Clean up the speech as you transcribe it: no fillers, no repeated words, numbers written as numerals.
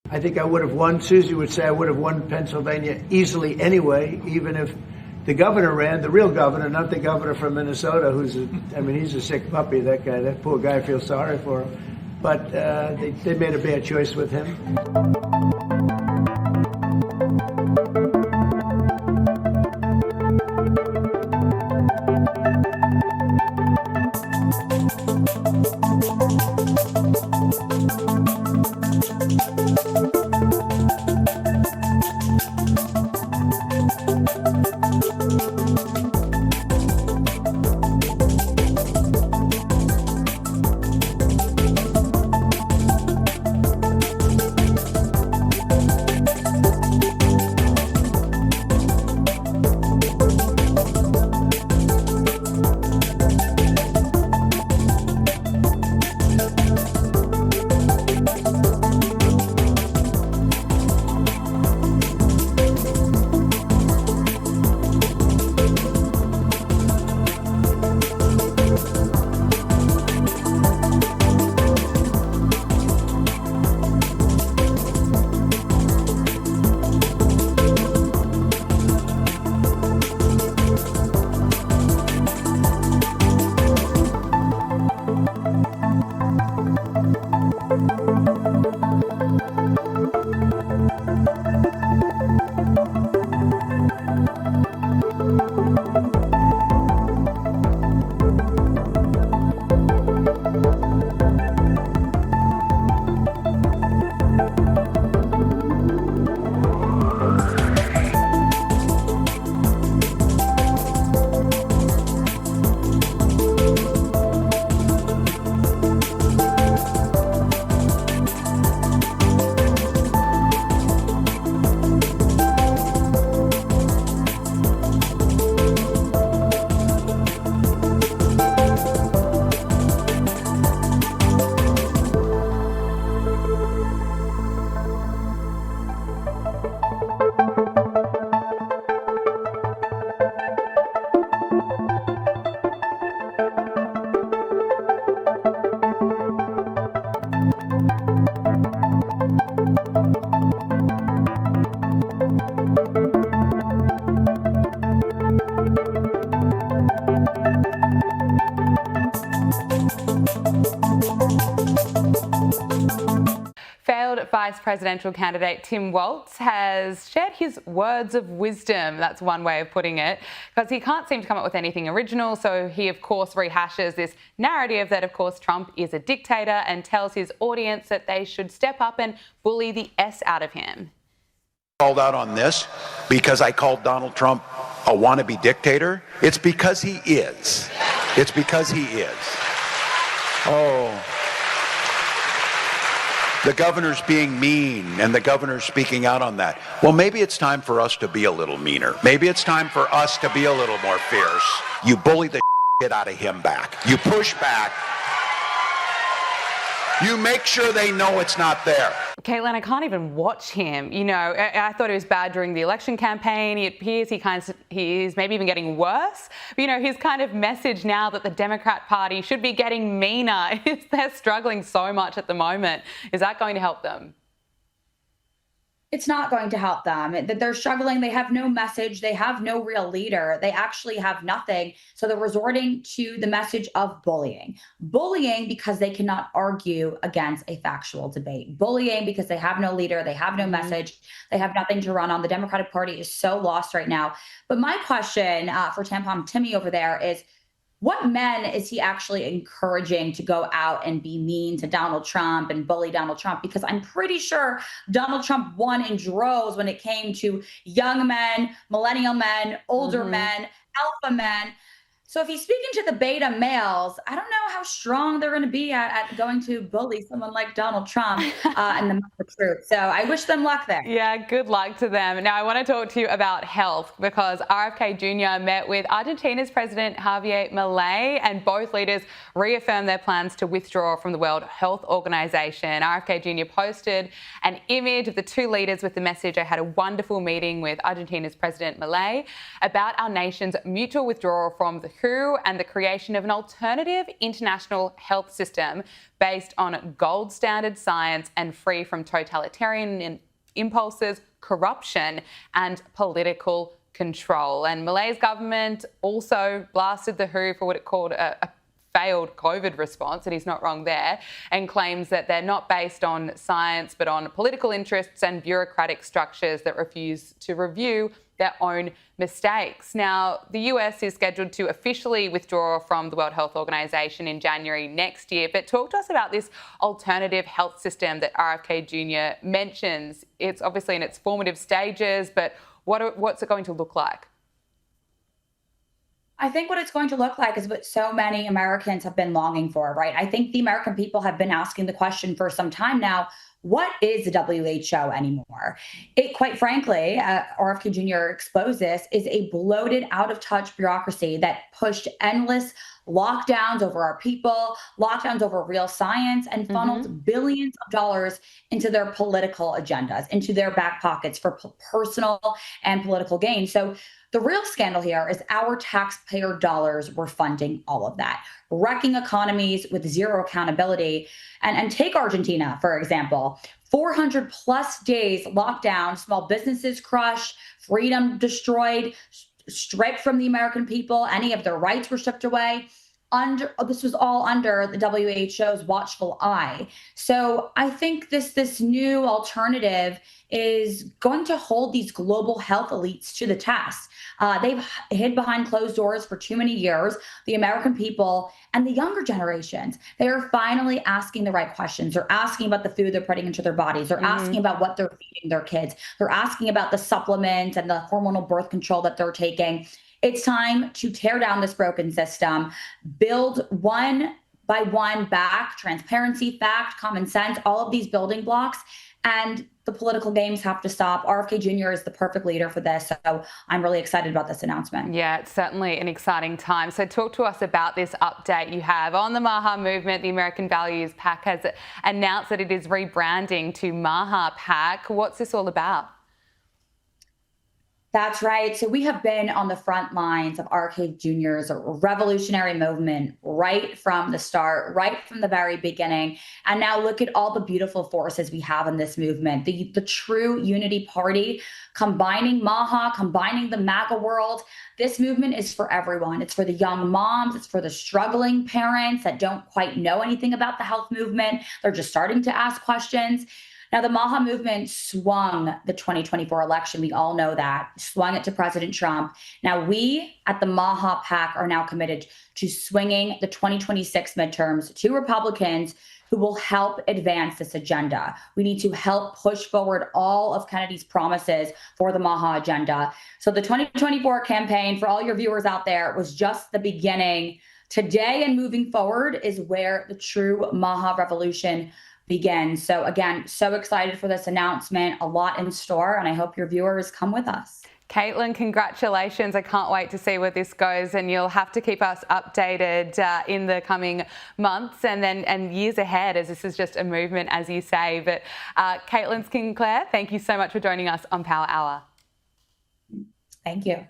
I think I would have won. Susie would say I would have won Pennsylvania easily anyway, even if the governor ran, the real governor, not the governor from Minnesota, he's a sick puppy, that guy. That poor guy, I feel sorry for him. But they made a bad choice with him. Failed vice presidential candidate Tim Walz has shared his words of wisdom. That's one way of putting it, because he can't seem to come up with anything original. So he, of course, rehashes this narrative that, of course, Trump is a dictator and tells his audience that they should step up and bully the S out of him. Called out on this because I called Donald Trump a wannabe dictator. It's because he is. It's because he is. Oh. The governor's being mean, and the governor's speaking out on that. Well, maybe it's time for us to be a little meaner. Maybe it's time for us to be a little more fierce. You bully the shit out of him back. You push back. You make sure they know it's not there. Caitlin, I can't even watch him. You know, I thought it was bad during the election campaign. It appears he's maybe even getting worse. But, you know, his kind of message now that the Democrat Party should be getting meaner. They're struggling so much at the moment. Is that going to help them? It's not going to help them. They're struggling. They have no message. They have no real leader. They actually have nothing. So they're resorting to the message of bullying. Bullying because they cannot argue against a factual debate. Bullying because they have no leader. They have no message. They have nothing to run on. The Democratic Party is so lost right now. But my question for Tampon Timmy over there is, what men is he actually encouraging to go out and be mean to Donald Trump and bully Donald Trump? Because I'm pretty sure Donald Trump won in droves when it came to young men, millennial men, older men, alpha men. So if he's speaking to the beta males, I don't know how strong they're going to be at going to bully someone like Donald Trump and the truth. So I wish them luck there. Yeah, good luck to them. Now, I want to talk to you about health, because RFK Jr. met with Argentina's President Javier Milei, and both leaders reaffirmed their plans to withdraw from the World Health Organization. RFK Jr. posted an image of the two leaders with the message, "I had a wonderful meeting with Argentina's President Milei about our nation's mutual withdrawal from the coup and the creation of an alternative international health system based on gold standard science and free from totalitarian impulses, corruption and political control. And Malay's government also blasted the WHO for what it called a failed COVID response, and he's not wrong there, and claims that they're not based on science but on political interests and bureaucratic structures that refuse to review their own mistakes. Now, the US is scheduled to officially withdraw from the World Health Organization in January next year, but talk to us about this alternative health system that RFK Jr. mentions. It's obviously in its formative stages, but what's it going to look like? I think what it's going to look like is what so many Americans have been longing for, right? I think the American people have been asking the question for some time now, what is the WHO anymore? It, quite frankly, RFK Jr. exposed this, is a bloated, out-of-touch bureaucracy that pushed endless lockdowns over our people, lockdowns over real science, and funneled billions of dollars into their political agendas, into their back pockets for personal and political gain. So the real scandal here is our taxpayer dollars were funding all of that, wrecking economies with zero accountability. And take Argentina, for example, 400 plus days lockdown, small businesses crushed, freedom destroyed, stripped from the American people, any of their rights were stripped away. This was all under the WHO's watchful eye. So I think this new alternative is going to hold these global health elites to the test. They've hid behind closed doors for too many years. The American people and the younger generations, they are finally asking the right questions. They're asking about the food they're putting into their bodies. They're asking about what they're feeding their kids. They're asking about the supplements and the hormonal birth control that they're taking. It's time to tear down this broken system, build one by one back transparency, fact, common sense, all of these building blocks. And the political games have to stop. RFK Jr. is the perfect leader for this. So I'm really excited about this announcement. Yeah, it's certainly an exciting time. So talk to us about this update you have on the Maha movement. The American Values PAC has announced that it is rebranding to Maha PAC. What's this all about? That's right. So we have been on the front lines of RFK Jr.'s revolutionary movement right from the start, right from the very beginning. And now look at all the beautiful forces we have in this movement. The true unity party, combining Maha, combining the MAGA world. This movement is for everyone. It's for the young moms. It's for the struggling parents that don't quite know anything about the health movement. They're just starting to ask questions. Now, the Maha movement swung the 2024 election. We all know that, swung it to President Trump. Now, we at the Maha PAC are now committed to swinging the 2026 midterms to Republicans who will help advance this agenda. We need to help push forward all of Kennedy's promises for the Maha agenda. So the 2024 campaign, for all your viewers out there, was just the beginning. Today and moving forward is where the true Maha revolution begins. So again, so excited for this announcement, a lot in store, and I hope your viewers come with us. Caitlin, congratulations. I can't wait to see where this goes, and you'll have to keep us updated in the coming months and years ahead, as this is just a movement, as you say. But Caitlin Sinclair, thank you so much for joining us on Power Hour. Thank you.